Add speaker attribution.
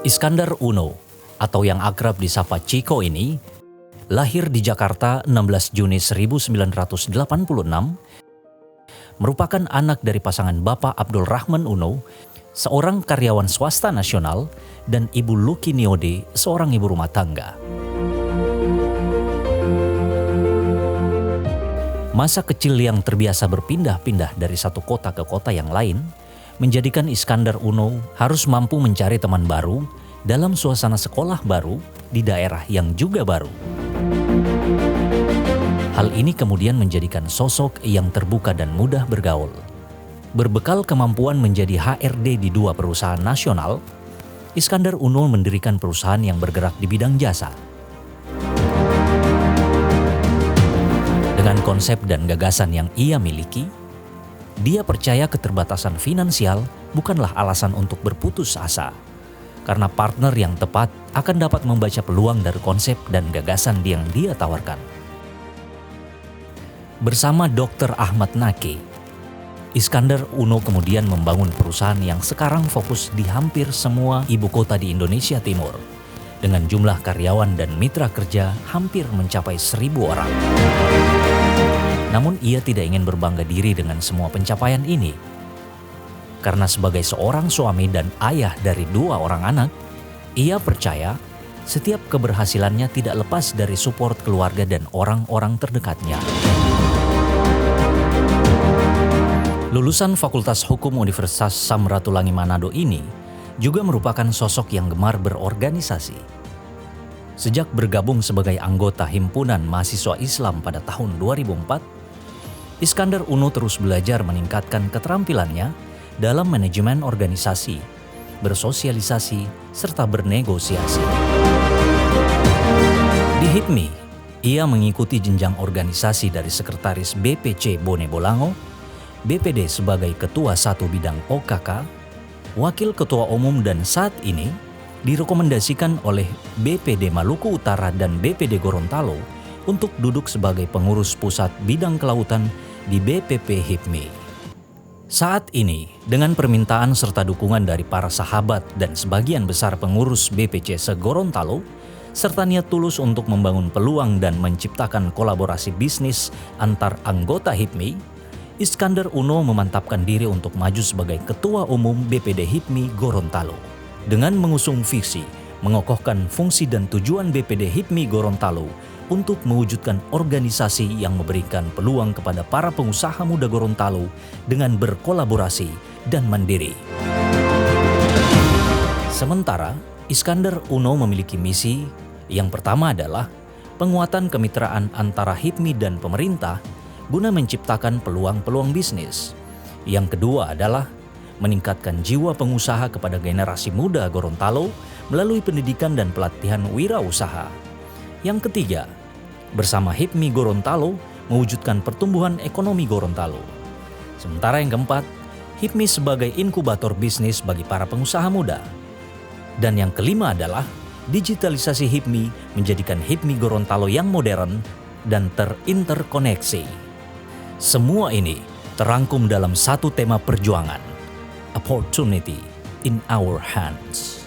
Speaker 1: Iskandar Uno, atau yang akrab disapa Chico ini, lahir di Jakarta 16 Juni 1986, merupakan anak dari pasangan Bapak Abdul Rahman Uno, seorang karyawan swasta nasional, dan Ibu Luki Niode, seorang ibu rumah tangga. Masa kecil yang terbiasa berpindah-pindah dari satu kota ke kota yang lain, menjadikan Iskandar Uno harus mampu mencari teman baru dalam suasana sekolah baru di daerah yang juga baru. Hal ini kemudian menjadikan sosok yang terbuka dan mudah bergaul. Berbekal kemampuan menjadi HRD di 2 perusahaan nasional, Iskandar Uno mendirikan perusahaan yang bergerak di bidang jasa. Dengan konsep dan gagasan yang ia miliki, dia percaya keterbatasan finansial bukanlah alasan untuk berputus asa, karena partner yang tepat akan dapat membaca peluang dari konsep dan gagasan yang dia tawarkan. Bersama Dr. Ahmad Nake, Iskandar Uno kemudian membangun perusahaan yang sekarang fokus di hampir semua ibu kota di Indonesia Timur, dengan jumlah karyawan dan mitra kerja hampir mencapai 1.000 orang. Namun ia tidak ingin berbangga diri dengan semua pencapaian ini. Karena sebagai seorang suami dan ayah dari 2 orang anak, ia percaya setiap keberhasilannya tidak lepas dari support keluarga dan orang-orang terdekatnya. Lulusan Fakultas Hukum Universitas Samratulangi Manado ini juga merupakan sosok yang gemar berorganisasi. Sejak bergabung sebagai anggota Himpunan Mahasiswa Islam pada tahun 2004, Iskandar Uno terus belajar meningkatkan keterampilannya dalam manajemen organisasi, bersosialisasi, serta bernegosiasi. Di HIPMI, ia mengikuti jenjang organisasi dari Sekretaris BPC Bone Bolango, BPD sebagai Ketua 1 Bidang OKK, Wakil Ketua Umum, dan saat ini direkomendasikan oleh BPD Maluku Utara dan BPD Gorontalo untuk duduk sebagai pengurus pusat bidang kelautan di BPP HIPMI. Saat ini, dengan permintaan serta dukungan dari para sahabat dan sebagian besar pengurus BPC se-Gorontalo, serta niat tulus untuk membangun peluang dan menciptakan kolaborasi bisnis antar anggota HIPMI, Iskandar Uno memantapkan diri untuk maju sebagai Ketua Umum BPD HIPMI Gorontalo. Dengan mengusung visi, mengokohkan fungsi dan tujuan BPD HIPMI Gorontalo untuk mewujudkan organisasi yang memberikan peluang kepada para pengusaha muda Gorontalo dengan berkolaborasi dan mandiri. Sementara, Iskandar Uno memiliki misi yang pertama adalah penguatan kemitraan antara HIPMI dan pemerintah guna menciptakan peluang-peluang bisnis. Yang kedua adalah meningkatkan jiwa pengusaha kepada generasi muda Gorontalo melalui pendidikan dan pelatihan wirausaha. Yang ketiga, bersama HIPMI Gorontalo mewujudkan pertumbuhan ekonomi Gorontalo. Sementara yang keempat, HIPMI sebagai inkubator bisnis bagi para pengusaha muda. Dan yang kelima adalah digitalisasi HIPMI menjadikan HIPMI Gorontalo yang modern dan terinterkoneksi. Semua ini terangkum dalam satu tema perjuangan, opportunity in our hands.